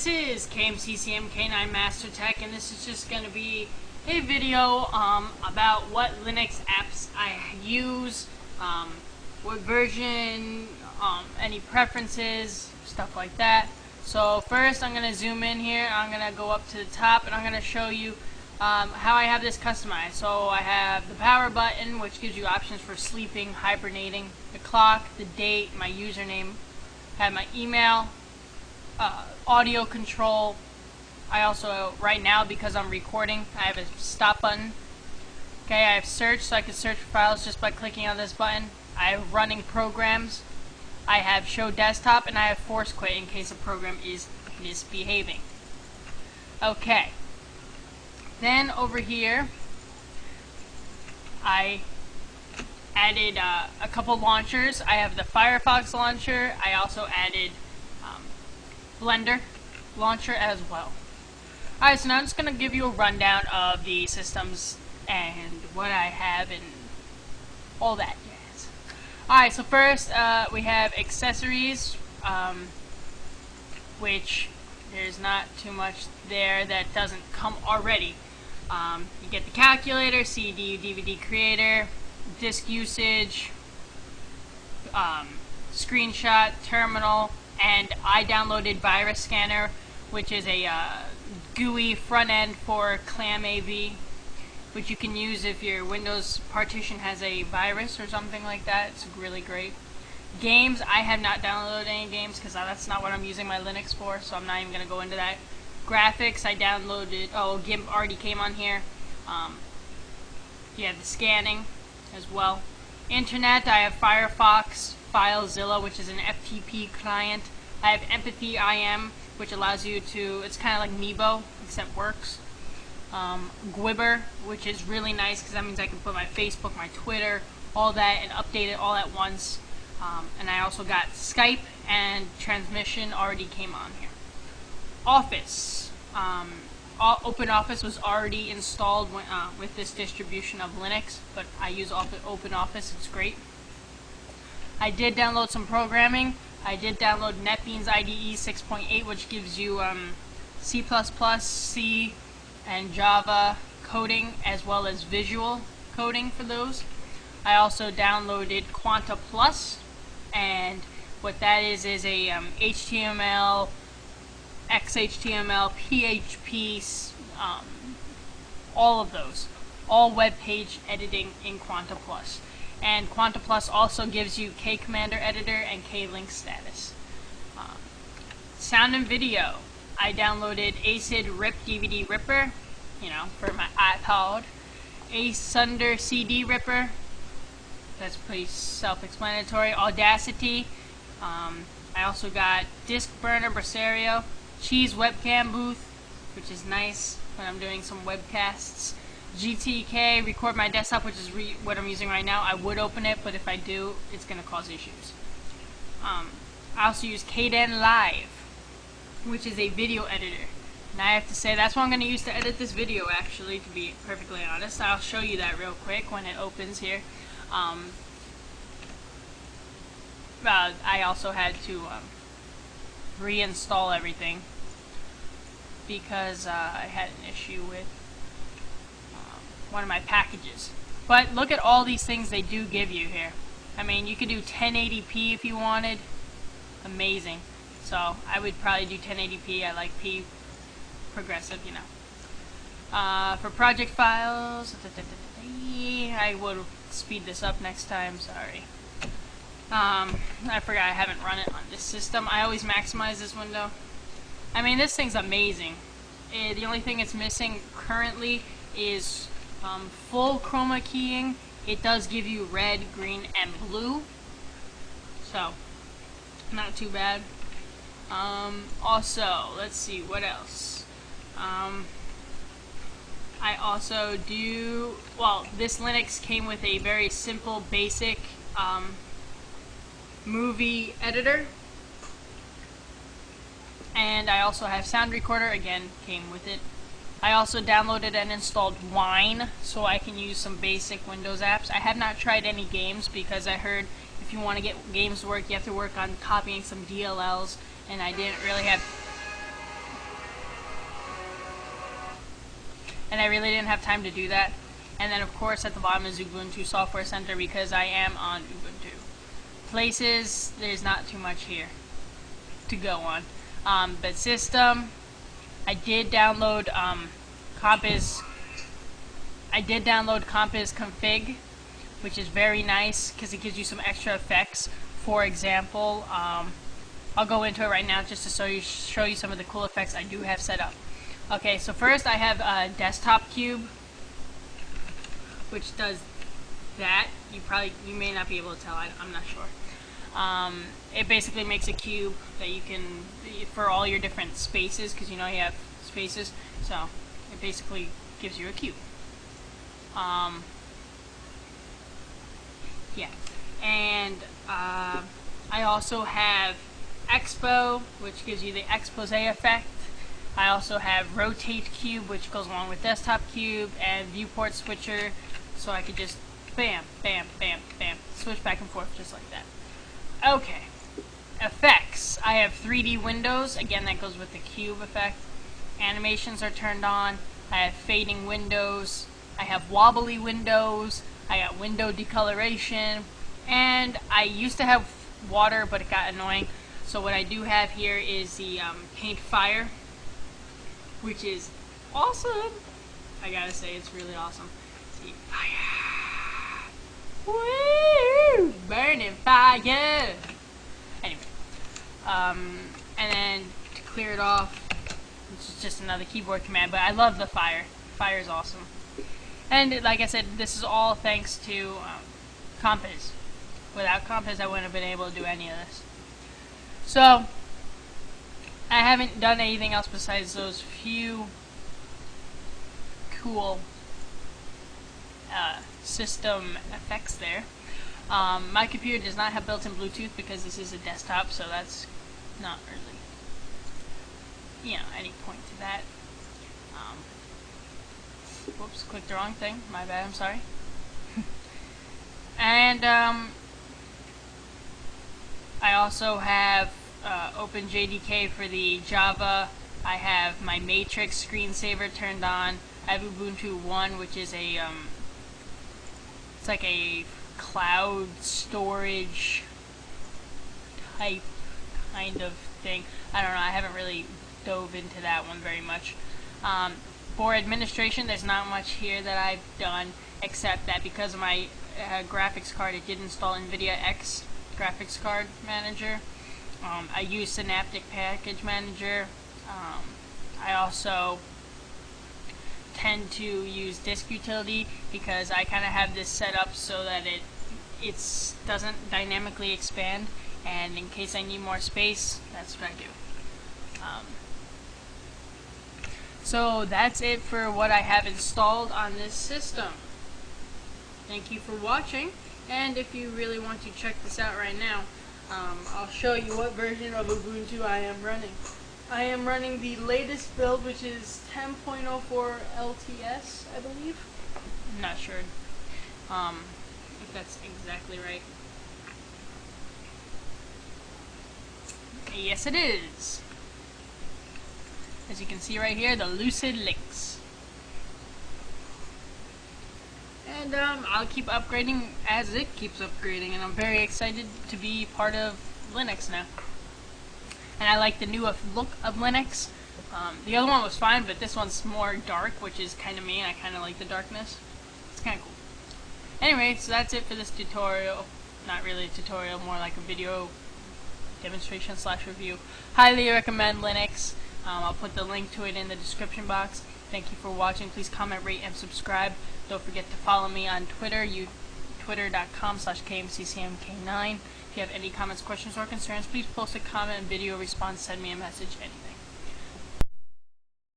is KMCCM K9 Master Tech, and this is just going to be a video about what Linux apps I use, what version, any preferences, stuff like that. So first I'm going to zoom in here, I'm going to go up to the top, and I'm going to show you how I have this customized. So I have the power button, which gives you options for sleeping, hibernating, the clock, the date, my username, I have my email, audio control. I also, right now, because I'm recording, I have a stop button. Okay, I have search, so I can search for files just by clicking on this button. I have running programs. I have show desktop, and I have force quit in case a program is misbehaving. Okay. Then over here, I added a couple launchers. I have the Firefox launcher. I also added Blender launcher as well. Alright, so now I'm just going to give you a rundown of the systems and what I have and all that jazz. Alright, so first we have accessories, which there's not too much there that doesn't come already. You get the calculator, CD, DVD creator, disk usage, screenshot, terminal, and I downloaded Virus Scanner, which is a GUI front end for ClamAV, which you can use if your Windows partition has a virus or something like that. It's really great. Games, I have not downloaded any games because that's not what I'm using my Linux for, so I'm not even going to go into that. Graphics, I downloaded, GIMP already came on here. You have the scanning as well. Internet, I have Firefox, FileZilla, which is an FTP client. I have Empathy IM, which allows you to, it's kind of like Nebo, except works. Gwibber, which is really nice because that means I can put my Facebook, my Twitter, all that, and update it all at once. And I also got Skype, and transmission already came on here. Office. OpenOffice was already installed with this distribution of Linux, but I use OpenOffice, it's great. I did download some programming. I did download NetBeans IDE 6.8, which gives you C++, C, and Java coding, as well as visual coding for those. I also downloaded Quanta Plus, and what that is a HTML, XHTML, PHP, all of those. All web page editing in Quanta Plus. And Quanta Plus also gives you KCommander Editor and KLink Status. Sound and video. I downloaded Acid Rip DVD Ripper, for my iPod. Asunder CD Ripper. That's pretty self-explanatory. Audacity. I also got Disk Burner Brasserio. Cheese Webcam Booth, which is nice when I'm doing some webcasts. GTK, Record My Desktop, which is what I'm using right now. I would open it, but if I do, it's going to cause issues. I also use Kdenlive, which is a video editor. And I have to say, that's what I'm going to use to edit this video, actually, to be perfectly honest. I'll show you that real quick when it opens here. I also had to reinstall everything because I had an issue with one of my packages. But look at all these things they do give you here. I mean, you could do 1080p if you wanted. Amazing. So I would probably do 1080p. I like P progressive, For project files, I will speed this up next time. Sorry. I forgot I haven't run it on this system. I always maximize this window. I mean, this thing's amazing. The only thing it's missing currently is full chroma keying. It does give you red, green, and blue. So, not too bad. Also, let's see, what else? I also do, this Linux came with a very simple, basic movie editor, and I also have Sound Recorder, again, came with it. I also downloaded and installed Wine, so I can use some basic Windows apps. I have not tried any games because I heard if you want to get games to work, you have to work on copying some DLLs, and I didn't really have and I really didn't have time to do that. And then of course at the bottom is Ubuntu Software Center because I am on Ubuntu. Places, there's not too much here to go on. But system, I did download Compiz. I did download Compiz Config, which is very nice because it gives you some extra effects. For example, I'll go into it right now just to show you some of the cool effects I do have set up. Okay, so first I have a desktop cube, which does that. You may not be able to tell. I'm not sure. It basically makes a cube that you can for all your different spaces, because you know you have spaces. So it basically gives you a cube. Yeah, and I also have Expo, which gives you the expose effect. I also have Rotate Cube, which goes along with Desktop Cube, and Viewport Switcher, so I could just bam, bam, bam, bam, switch back and forth just like that. Okay, effects. I have 3D windows, again that goes with the cube effect. Animations are turned on. I have fading windows. I have wobbly windows. I got window decoloration, and I used to have water, but it got annoying. So what I do have here is the paint fire, which is awesome. I gotta say, it's really awesome. See, fire, woo, burning fire. Anyway, and then to clear it off, which is just another keyboard command. But I love the fire. Fire is awesome. And like I said, this is all thanks to Compiz. Without Compiz, I wouldn't have been able to do any of this. So, I haven't done anything else besides those few cool system effects there. My computer does not have built-in Bluetooth because this is a desktop, so that's not really, any point to that. Whoops, clicked the wrong thing. My bad, I'm sorry. And I also have OpenJDK for the Java. I have my Matrix screensaver turned on. I have Ubuntu One, which is a it's like a cloud storage type kind of thing. I don't know. I haven't really dove into that one very much. For administration, there's not much here that I've done, except that because of my graphics card, it did install NVIDIA X graphics card manager. I use Synaptic Package Manager. I also tend to use Disk Utility because I kind of have this set up so that it doesn't dynamically expand, and in case I need more space, that's what I do. So that's it for what I have installed on this system. Thank you for watching, and if you really want to check this out right now, I'll show you what version of Ubuntu I am running. I am running the latest build, which is 10.04 LTS, I believe. I'm not sure if that's exactly right. Yes, it is. As you can see right here, the Lucid Lynx. And I'll keep upgrading as it keeps upgrading, and I'm very excited to be part of Linux now. And I like the new look of Linux. The other one was fine, but this one's more dark, which is kind of me, and I kind of like the darkness. It's kind of cool. Anyway, so that's it for this tutorial. Not really a tutorial, more like a video demonstration / review. Highly recommend Linux. I'll put the link to it in the description box. Thank you for watching. Please comment, rate, and subscribe. Don't forget to follow me on Twitter, twitter.com/KMCCMK9. If you have any comments, questions, or concerns, please post a comment, video response, send me a message, anything.